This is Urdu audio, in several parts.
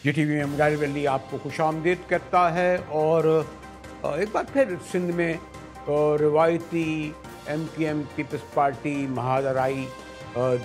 جی ٹی وی میں مجاہد ولی آپ کو خوش آمدید کرتا ہے، اور ایک بار پھر سندھ میں روایتی M Q M peoples party مہاجرائی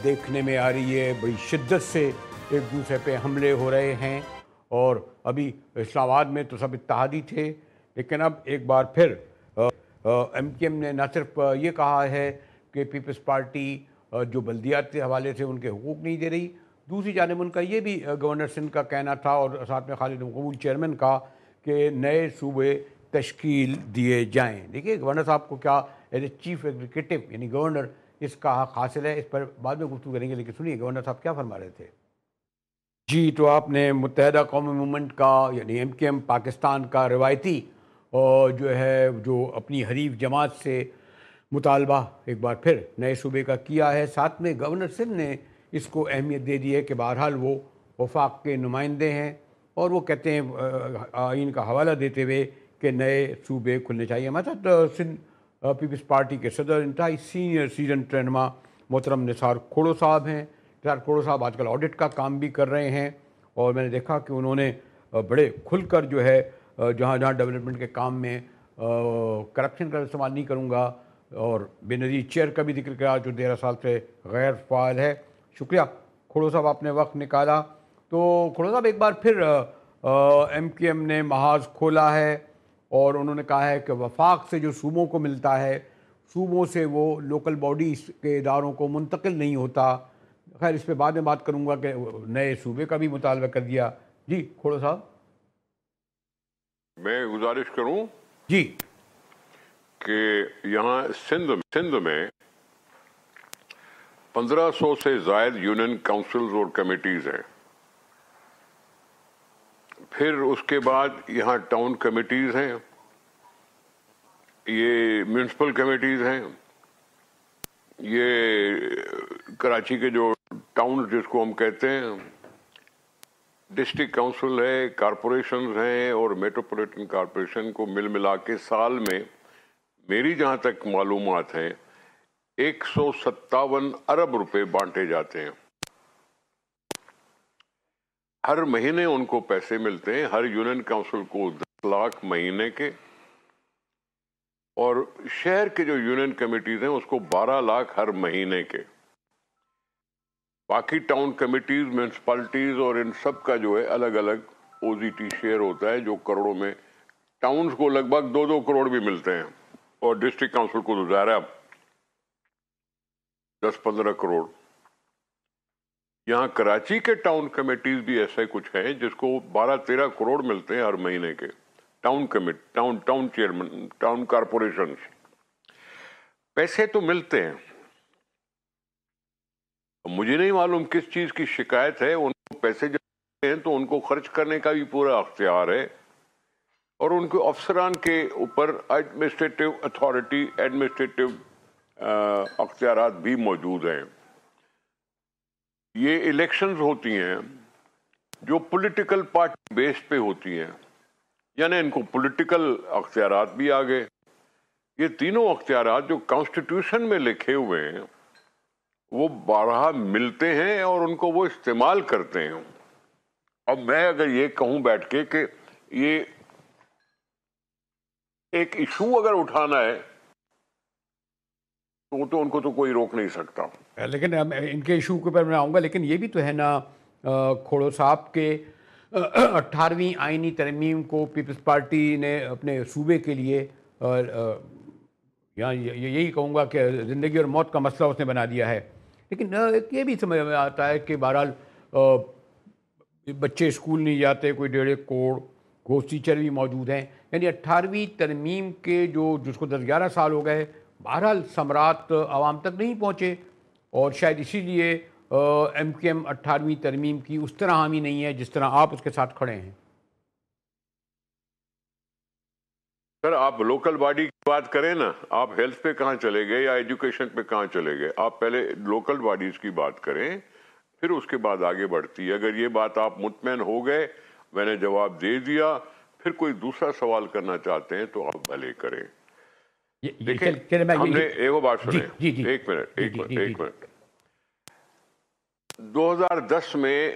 دیکھنے میں آ رہی ہے۔ بڑی شدت سے ایک دوسرے پہ حملے ہو رہے ہیں، اور ابھی اسلام آباد میں تو سب اتحادی تھے، لیکن اب ایک بار پھر ایم کیو ایم نے نہ صرف یہ کہا ہے کہ پیپلز پارٹی جو بلدیات کے حوالے سے ان کے حقوق نہیں دے رہی، دوسری جانب ان کا یہ بھی گورنر سندھ کا کہنا تھا، اور ساتھ میں خالد مقبول چیئرمین کا، کہ نئے صوبے تشکیل دیے جائیں۔ دیکھیے گورنر صاحب کو کیا ایز اے چیف ایگزیکٹو یعنی گورنر اس کا حق حاصل ہے، اس پر بعد میں گفتگو کریں گے، لیکن سنیے گورنر صاحب کیا فرما رہے تھے۔ جی تو آپ نے متحدہ قومی موومنٹ کا یعنی ایم کیو ایم پاکستان کا روایتی جو ہے جو اپنی حریف جماعت سے مطالبہ ایک بار پھر نئے صوبے کا کیا ہے، ساتھ میں گورنر سندھ نے اس کو اہمیت دے دی ہے کہ بہرحال وہ وفاق کے نمائندے ہیں، اور وہ کہتے ہیں آئین کا حوالہ دیتے ہوئے کہ نئے صوبے کھلنے چاہیے۔ ہمارے ساتھ سندھ پیپلز پارٹی کے صدر انتہائی سینئر سیزنڈ رہنما محترم نثار کھوڑو صاحب ہیں۔ نثار کھوڑو صاحب آج کل آڈٹ کا کام بھی کر رہے ہیں، اور میں نے دیکھا کہ انہوں نے بڑے کھل کر جو ہے جہاں جہاں ڈیولپمنٹ کے کام میں کرپشن کا استعمال نہیں کروں گا، اور بے نظیر چیئر کا بھی ذکر کیا جو 13 سال سے غیر فعال ہے۔ شکریہ کھوڑو صاحب، آپ نے وقت نکالا۔ تو کھوڑو صاحب ایک بار پھر ایم کیو ایم نے محاذ کھولا ہے، اور انہوں نے کہا ہے کہ وفاق سے جو صوبوں کو ملتا ہے، صوبوں سے وہ لوکل باڈیز کے اداروں کو منتقل نہیں ہوتا۔ خیر اس پہ بعد میں بات کروں گا کہ نئے صوبے کا بھی مطالبہ کر دیا۔ جی کھوڑو صاحب۔ میں گزارش کروں جی کہ یہاں سندھ میں 1500 سے زائد یونین کاؤنسلز اور کمیٹیز ہیں، پھر اس کے بعد یہاں ٹاؤن کمیٹیز ہیں، یہ میونسپل کمیٹیز ہیں، یہ کراچی کے جو ٹاؤن جس کو ہم کہتے ہیں، ڈسٹرکٹ کاؤنسل ہے، کارپوریشنز ہیں، اور میٹروپولیٹن کارپوریشن کو ملا کے سال میں میری جہاں تک معلومات ہیں 157 ارب روپے بانٹے جاتے ہیں۔ ہر مہینے ان کو پیسے ملتے ہیں، ہر یونین کاؤنسل کو 10 لاکھ مہینے کے، اور شہر کے جو یونین کمیٹیز ہیں اس کو 12 لاکھ ہر مہینے کے۔ باقی ٹاؤن کمیٹیز، میونسپلٹیز اور ان سب کا جو ہے الگ الگ او زی ٹی شیئر ہوتا ہے، جو کروڑوں میں، ٹاؤنز کو لگ بھگ 2-2 کروڑ بھی ملتے ہیں، اور ڈسٹرکٹ کاؤنسل کو تو ظاہر ہے 10-15 کروڑ۔ یہاں کراچی کے ٹاؤن کمیٹیز بھی ایسے کچھ ہیں جس کو 12-13 کروڑ ملتے ہیں ہر مہینے کے، ٹاؤن چیئرمین، ٹاؤن کارپوریشن۔ پیسے تو ملتے ہیں، مجھے نہیں معلوم کس چیز کی شکایت ہے۔ ان کو پیسے جب ملتے ہیں تو ان کو خرچ کرنے کا بھی پورا اختیار ہے، اور ان کے افسران کے اوپر ایڈمنسٹریٹو اتھارٹی، ایڈمنسٹریٹو اختیارات بھی موجود ہیں۔ یہ الیکشنز ہوتی ہیں جو پولیٹیکل پارٹی بیس پہ ہوتی ہیں، یعنی ان کو پولیٹیکل اختیارات بھی آ گئے۔ یہ تینوں اختیارات جو کانسٹیٹیوشن میں لکھے ہوئے ہیں وہ بارہا ملتے ہیں، اور ان کو وہ استعمال کرتے ہیں۔ اب میں اگر یہ کہوں بیٹھ کے کہ یہ ایک ایشو اگر اٹھانا ہے تو ان کو تو کوئی روک نہیں سکتا۔ لیکن ان کے ایشو کے اوپر میں آؤں گا، لیکن یہ بھی تو ہے نا کھوڑو صاحب کے 18ویں آئینی ترمیم کو پیپلز پارٹی نے اپنے صوبے کے لیے یہاں یہی کہوں گا کہ زندگی اور موت کا مسئلہ اس نے بنا دیا ہے۔ لیکن ایک یہ بھی سمجھ میں آتا ہے کہ بہرحال بچے اسکول نہیں جاتے، کوئی 1.5 کروڑ گھوسٹ ٹیچر بھی موجود ہیں، یعنی 18ویں ترمیم کے جس کو 10-11 سال ہو گئے، بہرحال ثمرات عوام تک نہیں پہنچے، اور شاید اسی لیے ایم کیو ایم 18ویں ترمیم کی اس طرح حامی نہیں ہے جس طرح آپ اس کے ساتھ کھڑے ہیں۔ سر آپ لوکل باڈی کی بات کریں نا، آپ ہیلتھ پہ کہاں چلے گئے یا ایجوکیشن پہ کہاں چلے گئے؟ آپ پہلے لوکل باڈیز کی بات کریں، پھر اس کے بعد آگے بڑھتی ہے۔ اگر یہ بات آپ مطمئن ہو گئے، میں نے جواب دے دیا، پھر کوئی دوسرا سوال کرنا چاہتے ہیں تو آپ بھلے کریں۔ دیکھیں ہم نے ایک بات سنیں، ایک منٹ۔ 2010 میں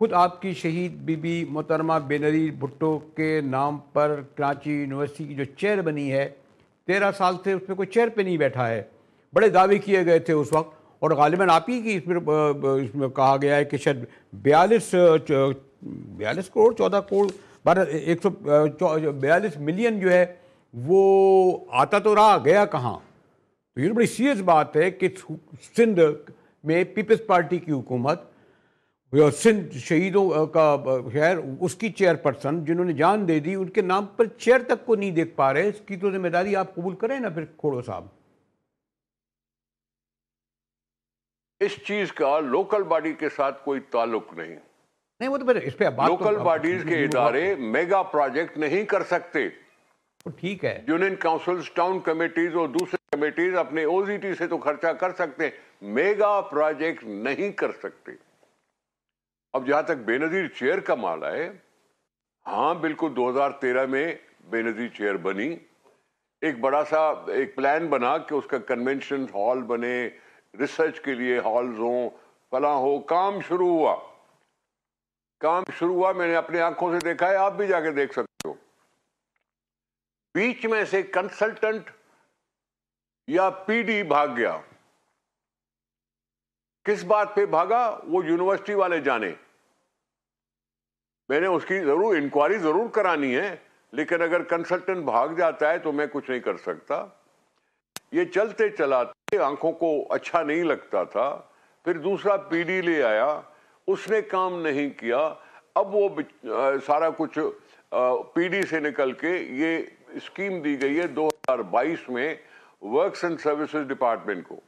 خود آپ کی شہید بی بی محترمہ بے نظیر بھٹو کے نام پر کراچی یونیورسٹی کی جو چیئر بنی ہے 13 سال سے اس پہ کوئی چیئر پہ نہیں بیٹھا ہے. بڑے دعوے کیے گئے تھے اس وقت اور غالباً آپ ہی کی اس میں کہا گیا ہے کہ شاید 42 کروڑ 14 کروڑ 142 ملین جو ہے وہ آتا تو رہا گیا کہاں. تو یہ بڑی سیریس بات ہے کہ سندھ میں پیپلز پارٹی کی حکومت سندھ شہیدوں کا خیر اس کی چیئر پرسن جنہوں نے جان دے دی ان کے نام پر چیئر تک کو نہیں دیکھ پا رہے. اس کی تو ذمہ داری آپ قبول کریں نا پھر کھوڑو صاحب. اس چیز کا لوکل باڈی کے ساتھ کوئی تعلق نہیں. نہیں وہ تو پھر اس پہ بات لوکل باڈیز کے ادارے میگا پروجیکٹ نہیں کر سکتے. ٹھیک ہے یونین کاؤنسلز ٹاؤن کمیٹیز اور دوسرے کمیٹیز اپنے او زی ٹی سے تو خرچہ کر سکتے ہیں, میگا پروجیکٹ نہیں کر سکتے. اب جہاں تک بے نظیر چیئر کا معاملہ ہے, ہاں بالکل 2013 میں بے نظیر چیئر بنی. ایک بڑا سا ایک پلان بنا کہ اس کا کنونشن ہال بنے, ریسرچ کے لیے ہالز ہوں, فلاں ہو. کام شروع ہوا, میں نے اپنے آنکھوں سے دیکھا ہے, آپ بھی جا کے دیکھ سکتے ہو. بیچ میں سے کنسلٹنٹ یا پی ڈی بھاگ گیا. کس بات پہ بھاگا وہ یونیورسٹی والے جانے. میں نے اس کی ضرور انکوائری ضرور کرانی ہے, لیکن اگر کنسلٹنٹ بھاگ جاتا ہے تو میں کچھ نہیں کر سکتا. یہ چلتے چلاتے آنکھوں کو اچھا نہیں لگتا تھا. پھر دوسرا پی ڈی لے آیا, اس نے کام نہیں کیا. اب وہ سارا کچھ پی ڈی سے نکل کے یہ اسکیم دی گئی ہے 2022 میں ورکس اینڈ سروسز ڈپارٹمنٹ کو.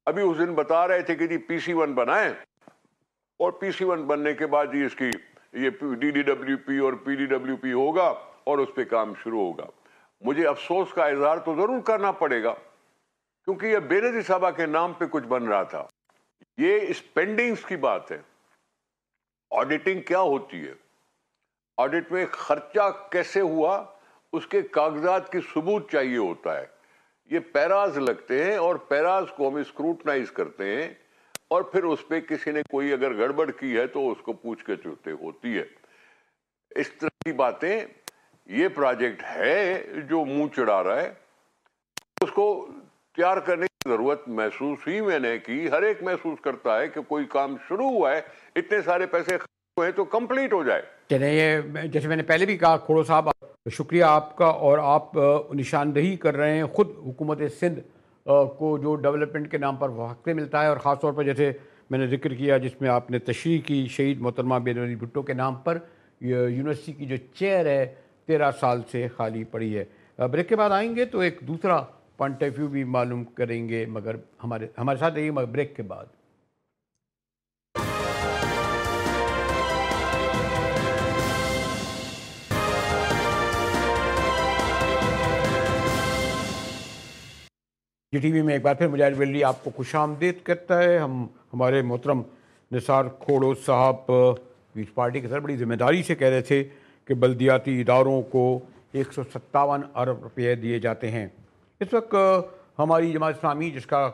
ابھی اس دن بتا رہے تھے کہ جی پی سی 1 بنائیں, اور پی سی 1 بننے کے بعد اس کی یہ ڈی ڈی ڈبلیو پی اور پی ڈی ڈبلیو پی ہوگا اور اس پہ کام شروع ہوگا. مجھے افسوس کا اظہار تو ضرور کرنا پڑے گا, کیونکہ یہ بے نظیر صاحبہ کے نام پہ کچھ بن رہا تھا. یہ اسپینڈنگز کی بات ہے. آڈیٹنگ کیا ہوتی ہے؟ آڈٹ میں خرچہ کیسے ہوا اس کے کاغذات کی ثبوت چاہیے ہوتا ہے. یہ پیراز لگتے ہیں اور پیراز کو ہم اسکروٹنائز کرتے ہیں, اور پھر اس پہ کسی نے کوئی اگر گڑبڑ کی ہے تو اس کو پوچھ کے چوتے ہوتی ہے. اس طرح کی باتیں. یہ پروجیکٹ ہے جو منہ چڑھا رہا ہے, اس کو تیار کرنے کی ضرورت محسوس ہی میں نے کی. ہر ایک محسوس کرتا ہے کہ کوئی کام شروع ہوا ہے, اتنے سارے پیسے خرچ ہوئے تو کمپلیٹ ہو جائے. چلیں, جیسے میں نے پہلے بھی کہا کھوڑو صاحب شکریہ آپ کا, اور آپ نشاندہی کر رہے ہیں خود حکومت سندھ کو جو ڈیولپمنٹ کے نام پر وقت ملتا ہے, اور خاص طور پر جیسے میں نے ذکر کیا جس میں آپ نے تشریح کی شہید محترمہ بے نظیر بھٹو کے نام پر یونیورسٹی کی جو چیئر ہے 13 سال سے خالی پڑی ہے. بریک کے بعد آئیں گے تو ایک دوسرا پوائنٹ آف ویو بھی معلوم کریں گے, مگر ہمارے ساتھ رہیے مگر بریک کے بعد. جی ٹی وی میں ایک بار پھر مجاہد ویلڈی آپ کو خوش آمدید کرتا ہے. ہمارے محترم نثار کھوڑو صاحب پیپلز پارٹی کے سر بڑی ذمہ داری سے کہہ رہے تھے کہ بلدیاتی اداروں کو 157 ارب روپے دیے جاتے ہیں. اس وقت ہماری جماعت اسلامی جس کا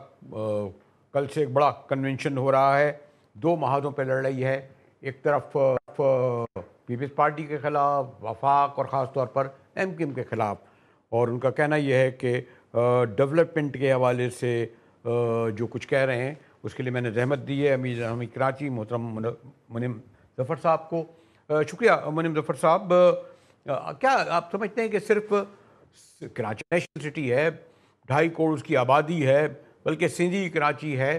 کل سے ایک بڑا کنونشن ہو رہا ہے, 2 محاذوں پہ لڑ رہی ہے. ایک طرف پیپلز پارٹی کے خلاف, وفاق اور خاص طور پر ایم کیو ایم کے خلاف, اور ان کا کہنا یہ ہے کہ ڈیولپمنٹ کے حوالے سے جو کچھ کہہ رہے ہیں اس کے لیے میں نے زحمت دی ہے امیر کراچی محترم منم ظفر صاحب کو. شکریہ منم ظفر صاحب. کیا آپ سمجھتے ہیں کہ صرف کراچی نیشنل سٹی ہے, 2.5 کروڑ اس کی آبادی ہے, بلکہ سندھی کراچی ہے,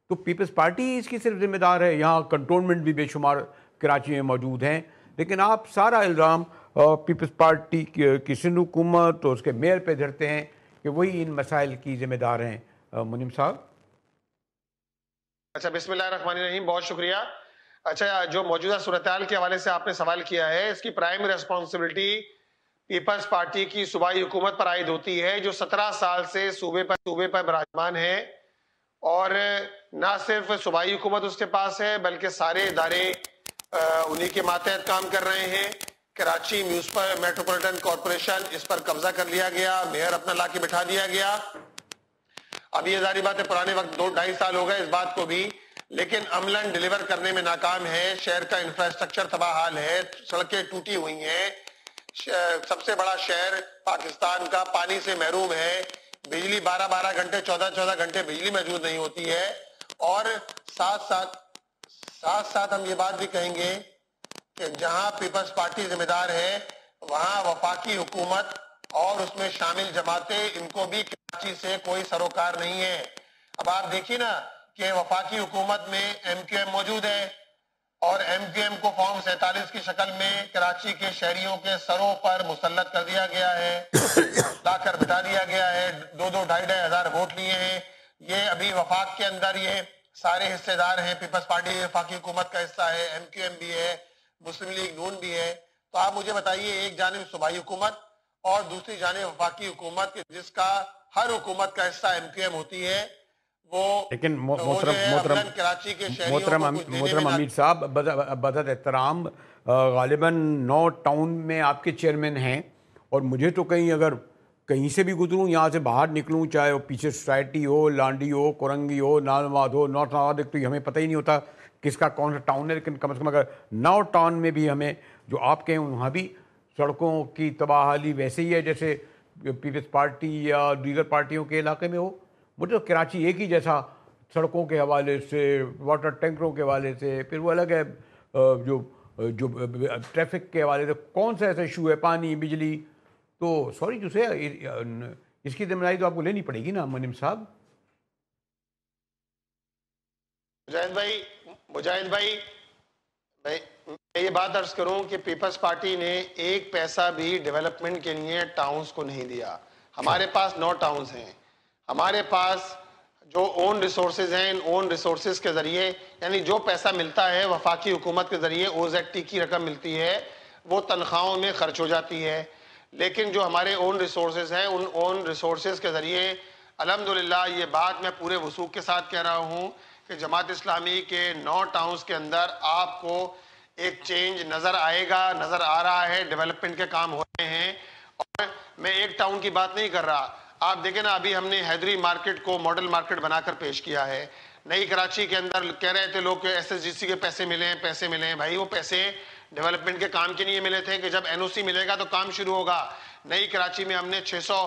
تو پیپلز پارٹی اس کی صرف ذمہ دار ہے؟ یہاں کنٹونمنٹ بھی بے شمار کراچی میں موجود ہیں, لیکن آپ سارا الزام پیپلز پارٹی کی سندھ حکومت اور اس کے میئر پہ دھرتے ہیں کہ وہی ان مسائل کی ذمہ دار ہیں. منم صاحب. اچھا, بسم اللہ الرحمن الرحیم, بہت شکریہ. اچھا, جو موجودہ صورتحال کے حوالے سے آپ نے سوال کیا ہے, اس کی پرائم ریسپانسبلٹی پیپلز پارٹی کی صوبائی حکومت پر عائد ہوتی ہے, جو 17 سال سے صوبے پر براجمان ہے. اور نہ صرف صوبائی حکومت اس کے پاس ہے, بلکہ سارے ادارے انہی کے ماتحت کام کر رہے ہیں. کراچی میونسپل میٹروپولیٹن کارپوریشن, اس پر قبضہ کر لیا گیا, میئر اپنا لا کے بٹھا دیا گیا. اب یہ ظاہری بات ہے پرانے وقت 2-2.5 سال ہو گئے اس بات کو بھی, لیکن عملاً ڈیلیور کرنے میں ناکام ہے. شہر کا انفراسٹرکچر تباہ حال ہے, سڑکیں ٹوٹی ہوئی ہیں, سب سے بڑا شہر پاکستان کا پانی سے محروم ہے, بجلی 12 گھنٹے 14 گھنٹے بجلی موجود نہیں ہوتی ہے. اور ساتھ ساتھ ہم یہ بات بھی کہیں گے کہ جہاں پیپلز پارٹی ذمہ دار ہے وہاں وفاقی حکومت اور اس میں شامل جماعتیں, ان کو بھی کراچی سے کوئی سروکار نہیں ہے. اب آپ دیکھیے نا کہ وفاقی حکومت میں ایم کیو ایم موجود ہے اور ایم کیو ایم کو فارم 47 کی شکل میں کراچی کے شہریوں کے سروں پر مسلط کر دیا گیا ہے, لا کر بٹھا دیا گیا ہے. 2,000-2,500 ہزار ووٹ لیے ہیں. یہ ابھی وفاق کے اندر یہ سارے حصے دار ہیں. پیپلز پارٹی وفاقی حکومت کا حصہ ہے, ایم کیو ایم بھی ہے, مسلم لیگ نون بھی ہے. تو آپ مجھے بتائیے, ایک جانب صوبائی حکومت اور دوسری جانب وفاقی حکومت جس کا ہر حکومت کا حصہ ایم کیو ایم ہوتی ہے, وہ لیکن کراچی کے محترم امیر صاحب, بدت احترام, غالباً 9 ٹاؤن میں آپ کے چیئرمین ہیں, اور مجھے تو کہیں سے بھی گزروں, یہاں سے باہر نکلوں, چاہے وہ پیچھے سوسائٹی ہو, لانڈی ہو, کورنگی ہو, نالماد ہو, نارتھ نواد, تو ہمیں پتہ ہی نہیں ہوتا کس کا کون سا ٹاؤن ہے. لیکن کم از کم اگر 9 ٹاؤن میں بھی ہمیں جو آپ کہیں وہاں بھی سڑکوں کی تباہ حالی ویسے ہی ہے جیسے پیپلز پارٹی یا دیگر پارٹیوں کے علاقے میں ہو. مجھے تو کراچی ایک ہی جیسا سڑکوں کے حوالے سے, واٹر ٹینکروں کے حوالے سے, پھر وہ الگ ہے جو ٹریفک کے حوالے سے کون سا ایسا ایشو ہے, پانی, بجلی. تو سوری جو سے اس کی ذمہ داری تو آپ کو لینی پڑے گی نا منم صاحب. مجاہد بھائی میں یہ بات عرض کروں کہ پیپلز پارٹی نے ایک پیسہ بھی ڈیولپمنٹ کے لیے ٹاؤنز کو نہیں دیا. ہمارے پاس 9 ٹاؤنز ہیں. ہمارے پاس جو اون ریسورسز ہیں, ان اون ریسورسز کے ذریعے یعنی جو پیسہ ملتا ہے وفاقی حکومت کے ذریعے, او زیڈ ٹی کی رقم ملتی ہے, وہ تنخواہوں میں خرچ ہو جاتی ہے. لیکن جو ہمارے اون ریسورسز ہیں, ان اون ریسورسز کے ذریعے الحمدللہ یہ بات میں پورے وثوق کے ساتھ کہہ رہا ہوں کہ جماعت اسلامی کے 9 ٹاؤنز کے اندر آپ کو ایک چینج نظر آئے گا, نظر آ رہا ہے. ڈیولپمنٹ کے کام ہو رہے ہیں. اور میں ایک ٹاؤن کی بات نہیں کر رہا, آپ دیکھیں نا ابھی ہم نے حیدری مارکیٹ کو ماڈل مارکیٹ بنا کر پیش کیا ہے. نئی کراچی کے اندر کہہ رہے تھے لوگ کہ ایس ایس جی سی کے پیسے ملیں. بھائی وہ پیسے ڈیولپمنٹ کے کام کے لیے ملے تھے کہ جب این او سی ملے گا تو کام شروع ہوگا. نئی کراچی میں ہم نے 600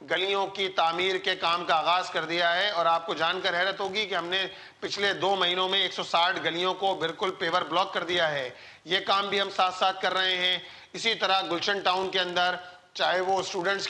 گلیوں کی تعمیر کے کام کا آغاز کر دیا ہے, اور آپ کو جان کر حیرت ہوگی کہ ہم نے پچھلے 2 مہینوں میں 160 گلیوں کو بالکل پیور بلاک کر دیا ہے. یہ کام بھی ہم ساتھ ساتھ کر رہے ہیں. اسی طرح گلشن ٹاؤن کے اندر چاہے وہ اسٹوڈنٹس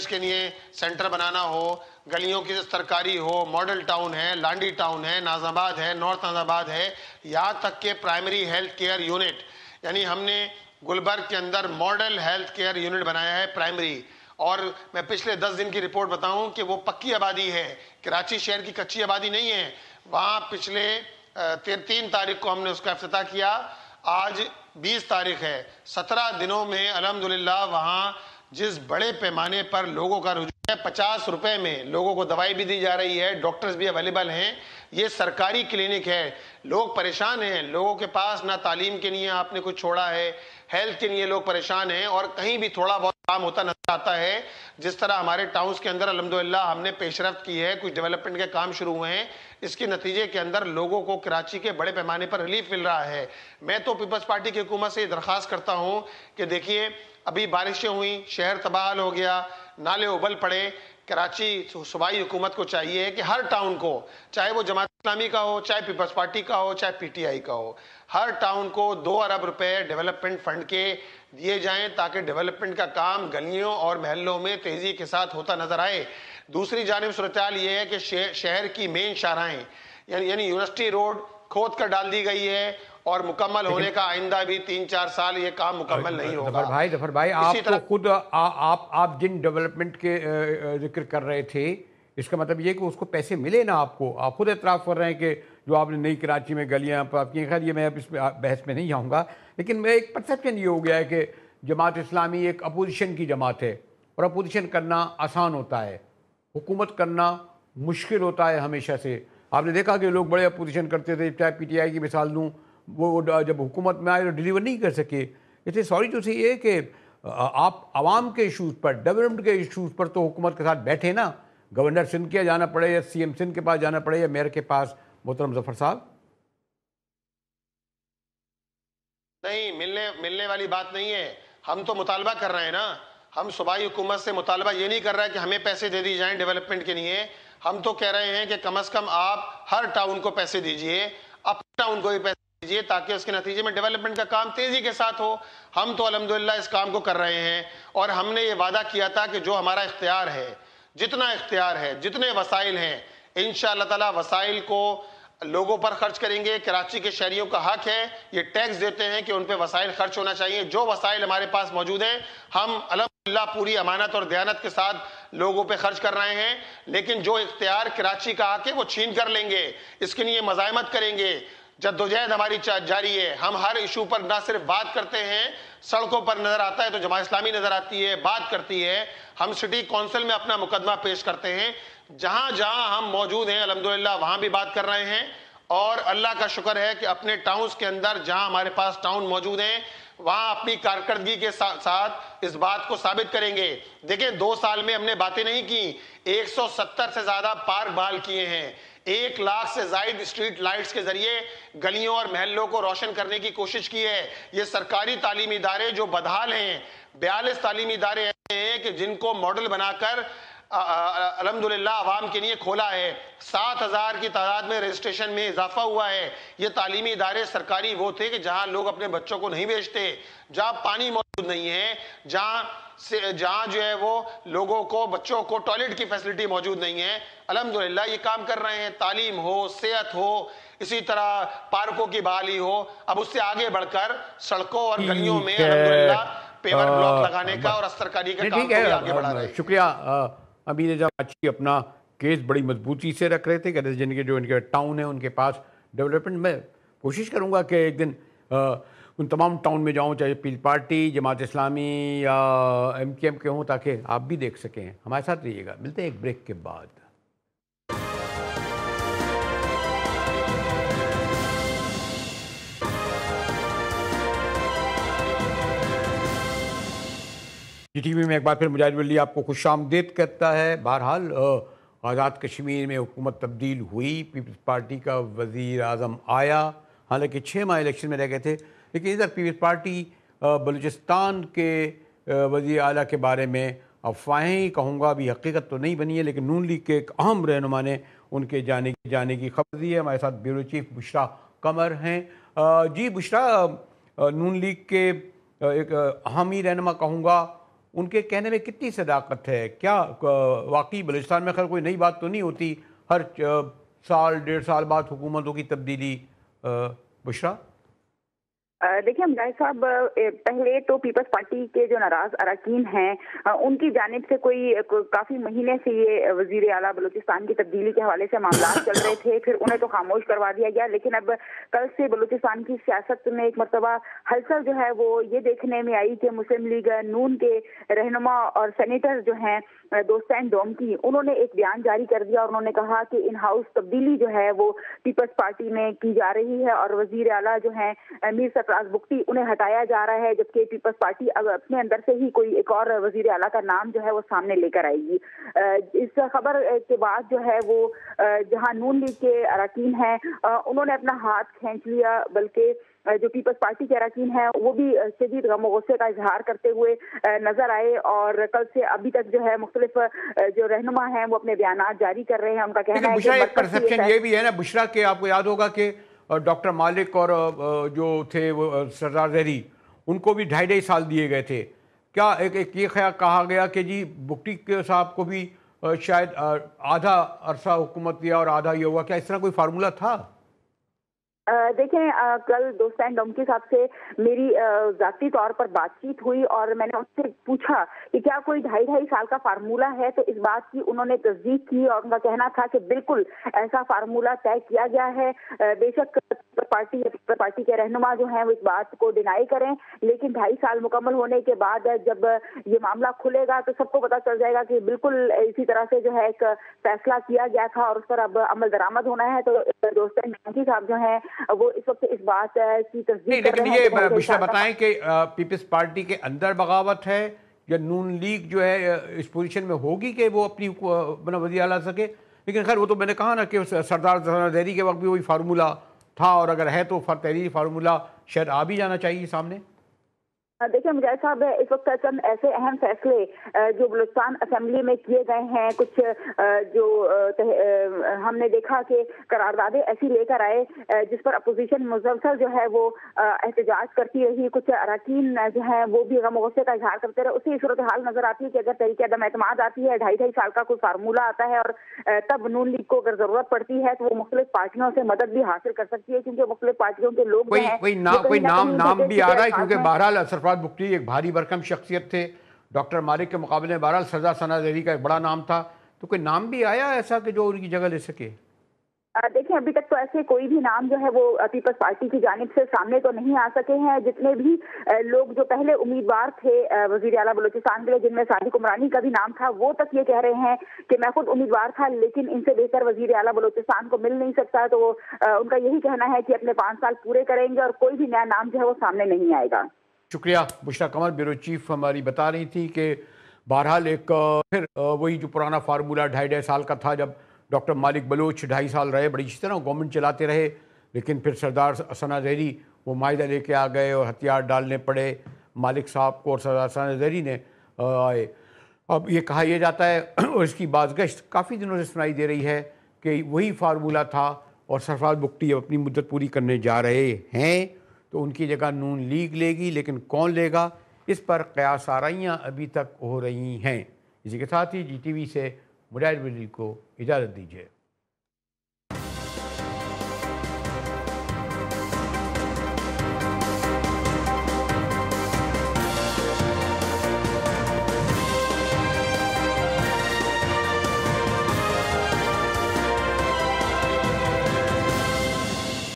کے لیے سینٹر بنانا ہو, گلیوں کی سرکاری ہو, ماڈل ٹاؤن ہے, لانڈی ٹاؤن ہے, ناز آباد ہے, نارتھ ناز آباد ہے, یہاں تک کہ پرائمری ہیلتھ کیئر یونٹ, یعنی ہم نے گلبرگ کے اندر ماڈل ہیلتھ کیئر یونٹ بنایا ہے پرائمری. اور میں پچھلے 10 دن کی رپورٹ بتاؤں کہ وہ پکی آبادی ہے, کراچی شہر کی کچی آبادی نہیں ہے. وہاں پچھلے 3 تاریخ کو ہم نے اس کا افتتاح کیا, آج 20 تاریخ ہے. 17 دنوں میں الحمدللہ وہاں جس بڑے پیمانے پر لوگوں کا رجوع ہے, 50 روپے میں لوگوں کو دوائی بھی دی جا رہی ہے, ڈاکٹرز بھی اویلیبل ہیں. یہ سرکاری کلینک ہے. لوگ پریشان ہیں, لوگوں کے پاس نہ تعلیم کے لیے آپ نے کچھ چھوڑا ہے, ہیلتھ کے لیے لوگ پریشان ہیں, اور کہیں بھی تھوڑا بہت کام ہوتا نظر آتا ہے. جس طرح ہمارے ٹاؤنز کے اندر الحمدللہ ہم نے پیش رفت کی ہے, کچھ ڈیولپمنٹ کے کام شروع ہوئے ہیں, اس کے نتیجے کے اندر لوگوں کو کراچی کے بڑے پیمانے پر ریلیف مل رہا ہے. میں تو پیپلز پارٹی کی حکومت سے یہ درخواست کرتا ہوں کہ دیکھیے ابھی بارشیں ہوئیں, شہر تباہ ہو گیا, نالے ابل پڑے. کراچی صوبائی حکومت کو چاہیے کہ ہر ٹاؤن کو, چاہے وہ جماعت اسلامی کا ہو, چاہے پیپلز پارٹی کا ہو, چاہے پی ٹی آئی کا ہو, ہر ٹاؤن کو 2 ارب روپے ڈیولپمنٹ فنڈ کے دیے جائیں تاکہ ڈیولپمنٹ کا کام گلیوں اور محلوں میں تیزی کے ساتھ ہوتا نظر آئے. دوسری جانب صورتحال یہ ہے کہ شہر کی مین شاہراہیں یعنی یونیورسٹی روڈ کھود کر ڈال دی گئی ہے, اور مکمل ہونے کا آئندہ بھی 3-4 سال یہ کام مکمل نہیں ہوگا. ظفر بھائی آپ تو خود آپ جن ڈیولپمنٹ کے ذکر کر رہے تھے, اس کا مطلب یہ کہ اس کو پیسے ملے نا آپ کو. آپ خود اعتراف کر رہے ہیں کہ جو آپ نے نئی کراچی میں گلیاں آپ کی, خیر یہ میں اس بحث میں نہیں جاؤں گا, لیکن میں ایک پرسیپشن یہ ہو گیا ہے کہ جماعت اسلامی ایک اپوزیشن کی جماعت ہے, اور اپوزیشن کرنا آسان ہوتا ہے, حکومت کرنا مشکل ہوتا ہے ہمیشہ سے. آپ نے دیکھا کہ لوگ بڑے اپوزیشن کرتے تھے, چاہے پی ٹی آئی کی مثال دوں, وہ جب حکومت میں آئے تو ڈیلیور نہیں کر سکے. اس لیے سوری ٹو سے یہ کہ آپ عوام کے ایشوز پر, ڈیولپمنٹ کے ایشوز پر تو حکومت کے ساتھ بیٹھے نا, گورنر سندھ کے جانا پڑے یا سی ایم سندھ کے پاس جانا پڑے یا میئر کے پاس, محترم ظفر صاحب؟ نہیں، ملنے والی بات نہیں ہے. ہم تو مطالبہ کر رہے ہیں نا. ہم صوبائی حکومت سے مطالبہ یہ نہیں کر رہے کہ ہمیں پیسے دے دی جائیں ڈیولپمنٹ کے لیے. ہم تو کہہ رہے ہیں کہ کم از کم آپ ہر ٹاؤن کو پیسے دیجئے, اپنے ٹاؤن کو بھی پیسے دیجئے, تاکہ اس کے نتیجے میں ڈیولپمنٹ کا کام تیزی کے ساتھ ہو. ہم تو الحمدللہ اس کام کو کر رہے ہیں, اور ہم نے یہ وعدہ کیا تھا کہ جو ہمارا اختیار ہے, جتنا اختیار ہے, جتنے وسائل ہیں, انشاءاللہ تعالی وسائل کو لوگوں پر خرچ کریں گے. کراچی کے شہریوں کا حق ہے, یہ ٹیکس دیتے ہیں کہ ان پہ وسائل خرچ ہونا چاہیے. جو وسائل ہمارے پاس موجود ہیں ہم الحمدللہ پوری امانت اور دیانت کے ساتھ لوگوں پہ خرچ کر رہے ہیں. لیکن جو اختیار کراچی کا حق ہے وہ چھین کر لیں گے, اس کے لیے مزاحمت کریں گے. جدوجہد ہماری جاری ہے. ہم ہر ایشو پر نہ صرف بات کرتے ہیں, سڑکوں پر نظر آتا ہے تو جماعت اسلامی نظر آتی ہے, بات کرتی ہے. ہم سٹی کونسل میں اپنا مقدمہ پیش کرتے ہیں. جہاں جہاں ہم موجود ہیں الحمدللہ وہاں بھی بات کر رہے ہیں. اور اللہ کا شکر ہے کہ اپنے ٹاؤنز کے اندر جہاں ہمارے پاس ٹاؤن موجود ہیں وہاں اپنی کارکردگی کے ساتھ اس بات کو ثابت کریں گے. دیکھیں 2 سال میں ہم نے باتیں نہیں کی, 170 سے زیادہ پارک بحال کیے ہیں, 1 لاکھ سے زائد اسٹریٹ لائٹس کے ذریعے گلیوں اور محلوں کو روشن کرنے کی کوشش کی ہے. یہ سرکاری تعلیمی ادارے جو بدحال ہیں, 42 تعلیمی ادارے ایسے ہیں کہ جن کو ماڈل بنا کر الحمدللہ عوام کے لیے کھولا ہے. 7,000 کی تعداد میں رجسٹریشن میں اضافہ ہوا ہے. یہ تعلیمی ادارے سرکاری وہ تھے کہ جہاں لوگ اپنے بچوں کو نہیں بھیجتے, جہاں پانی موجود نہیں ہے, جہاں جو ہے وہ لوگوں کو, بچوں کو ٹوائلٹ کی فیسلٹی موجود نہیں ہے. الحمدللہ یہ کام کر رہے ہیں. تعلیم ہو, صحت ہو, اسی طرح پارکوں کی بحالی ہو. اب اس سے آگے بڑھ کر سڑکوں اور گلیوں میں الحمدللہ پیور بلاک لگانے کا اور استرکاری کا کام کو بھی آگے بڑھا رہے ہیں. شکریہ. امیر اعظم کراچی اپنا کیس بڑی مضبوطی سے رکھ رہے تھے کہ جن کے جو ان کے ٹاؤن ہیں ان کے پاس ڈیولپمنٹ. میں کوشش کروں گا کہ ایک دن ان تمام ٹاؤن میں جاؤں, چاہے پیپلز پارٹی, جماعت اسلامی یا MKM کے ہوں, تاکہ آپ بھی دیکھ سکیں. ہمارے ساتھ رہیے گا, ملتے ہیں ایک بریک کے بعد. ٹی وی میں ایک بار پھر مجاہد ولی آپ کو خوش آمدید کہتا ہے. بہرحال آزاد کشمیر میں حکومت تبدیل ہوئی, پیپلز پارٹی کا وزیر اعظم آیا, حالانکہ 6 ماہ الیکشن میں رہ گئے تھے. لیکن ادھر پیپلز پارٹی بلوچستان کے وزیر اعلیٰ کے بارے میں افواہیں ہی کہوں گا, ابھی حقیقت تو نہیں بنی ہے, لیکن نون لیگ کے ایک اہم رہنما نے ان کے جانے کی خبر دی ہے. ہمارے ساتھ بیورو چیف بشرا قمر ہیں. جی بشرا, نون لیگ کے ایک اہم ہی رہنما کہوں گا, ان کے کہنے میں کتنی صداقت ہے؟ کیا واقعی بلوچستان میں خیر کوئی نئی بات تو نہیں ہوتی, ہر 1.5 سال بعد حکومتوں کی تبدیلی؟ بشرا دیکھیں مجاہد صاحب, پہلے تو پیپلز پارٹی کے جو ناراض اراکین ہیں ان کی جانب سے کافی مہینے سے یہ وزیر اعلیٰ بلوچستان کی تبدیلی کے حوالے سے معاملات چل رہے تھے, پھر انہیں تو خاموش کروا دیا گیا. لیکن اب کل سے بلوچستان کی سیاست میں ایک مرتبہ ہلچل جو ہے وہ یہ دیکھنے میں آئی کہ مسلم لیگ نون کے رہنما اور سینیٹر جو ہیں دوستین ڈومکی, انہوں نے ایک بیان جاری کر دیا اور انہوں نے کہا کہ ان ہاؤس تبدیلی جو ہے وہ پیپلز پارٹی میں کی جا رہی ہے, اور وزیر اعلیٰ جو ہیں میر سرفراز بگٹی انہیں ہٹایا جا رہا ہے, جبکہ پیپلز پارٹی اب اپنے اندر سے ہی کوئی ایک اور وزیر اعلیٰ کا نام جو ہے وہ سامنے لے کر آئے گی. اس خبر کے بعد جو ہے وہ جہاں نون لیگ کے اراکین ہیں انہوں نے اپنا ہاتھ کھینچ لیا, بلکہ جو پیپلز پارٹی کے اراکین ہیں وہ بھی شدید غم و غصے کا اظہار کرتے ہوئے نظر آئے, اور کل سے ابھی تک جو ہے مختلف جو رہنما ہیں وہ اپنے بیانات جاری کر رہے ہیں. ان کا کہنا ہے کہ ایک پرسپشن یہ بھی ہے نا بشرا, کہ آپ کو یاد ہوگا کہ ڈاکٹر مالک اور جو تھے وہ سردار ظہری, ان کو بھی 2.5 سال دیے گئے تھے. کیا ایک یہ خیال کہا گیا کہ جی بگٹی کے صاحب کو بھی شاید آدھا عرصہ حکومت دیا اور آدھا یہ ہوا؟ کیا اس طرح کوئی فارمولہ تھا؟ دیکھیں کل دوستین ڈومکی صاحب سے میری ذاتی طور پر بات چیت ہوئی اور میں نے ان سے پوچھا کہ کیا کوئی 2.5 سال کا فارمولہ ہے, تو اس بات کی انہوں نے تصدیق کی اور ان کا کہنا تھا کہ بالکل ایسا فارمولہ طے کیا گیا ہے. بے شک پارٹی کے رہنما جو ہیں وہ اس بات کو ڈینائی کریں, لیکن 2.5 سال مکمل ہونے کے بعد جب یہ معاملہ کھلے گا تو سب کو پتہ چل جائے گا کہ بالکل اسی طرح سے جو ہے ایک فیصلہ کیا گیا تھا اور اس پر اب عمل درآمد ہونا ہے. تو دوستین ڈومکی صاحب جو ہیں وہ اس وقت اس بات کی تصدیق کر رہے ہیں. لیکن یہ بشرا بتائیں کہ پیپلز پارٹی کے اندر بغاوت ہے یا نون لیگ جو ہے اس پوزیشن میں ہوگی کہ وہ اپنی وزیر اعلیٰ سکے, لیکن خیر وہ تو میں نے کہا نا کہ سردار ثنا دہری کے وقت بھی وہی فارمولہ تھا، اور اگر ہے تو تحریری فارمولہ شاید آ بھی جانا چاہیے سامنے۔ دیکھیں مجاہد صاحب، اس وقت چند ایسے اہم فیصلے جو بلوچستان اسمبلی میں کیے گئے ہیں، کچھ جو ہم نے دیکھا کہ قراردادیں ایسی لے کر آئے جس پر اپوزیشن مسلسل جو ہے وہ احتجاج کرتی رہی، کچھ اراکین جو ہیں وہ بھی غم و غصے کا اظہار کرتے رہے۔ اسی صورتحال نظر آتی ہے کہ اگر تحریک عدم اعتماد آتی ہے، 2.5 سال کا کوئی فارمولہ آتا ہے، اور تب نون لیگ کو اگر ضرورت پڑتی ہے تو وہ مختلف پارٹیوں سے مدد بھی حاصل کر سکتی ہے، کیونکہ مختلف پارٹیوں کے لوگ جو ہیں کوئی نام بھی آ رہا ہے، کیونکہ بہرحال سرفراز بگٹی ایک بھاری بھرکم شخصیت تھے ڈاکٹر مالک کے مقابلے میں، بہرحال سردار ثنا دہری کا ایک بڑا نام تھا، تو کوئی نام بھی آیا ایسا کہ جو ان کی جگہ لے سکے؟ دیکھیں ابھی تک تو ایسے کوئی بھی نام جو ہے وہ پیپلز پارٹی کی جانب سے سامنے تو نہیں آ سکے ہیں۔ جتنے بھی لوگ جو پہلے امیدوار تھے وزیر اعلیٰ بلوچستان کے لیے، جن میں صادق عمرانی کا بھی نام تھا، وہ تک یہ کہہ رہے ہیں کہ میں خود امیدوار تھا لیکن ان سے بہتر وزیر اعلیٰ بلوچستان کو مل نہیں سکتا، تو وہ ان کا یہی کہنا ہے کہ اپنے 5 سال پورے کریں گے اور کوئی بھی نیا نام جو ہے وہ سامنے نہیں آئے گا۔ شکریہ۔ بشریٰ قمر بیورو چیف ہماری بتا رہی تھی کہ بہرحال ایک پھر وہی جو پرانا فارمولہ 2.5 سال کا تھا، جب ڈاکٹر مالک بلوچ 2.5 سال رہے، بڑی اچھی طرح گورنمنٹ چلاتے رہے، لیکن پھر سردار ثنا دہری وہ معاہدہ لے کے آ گئے اور ہتھیار ڈالنے پڑے مالک صاحب کو، اور سردار ثنا دہری نے آئے۔ اب یہ کہا یہ جاتا ہے اور اس کی بازگشت کافی دنوں سے سنائی دے رہی ہے کہ وہی فارمولہ تھا اور سرفراز بگٹی اب اپنی مدت پوری کرنے جا رہے ہیں، تو ان کی جگہ نون لیگ لے گی، لیکن کون لے گا اس پر قیاس آرائیاں ابھی تک ہو رہی ہیں۔ اسی کے ساتھ ہی جی ٹی وی سے مجاہد بریلوی کو اجازت دیجیے۔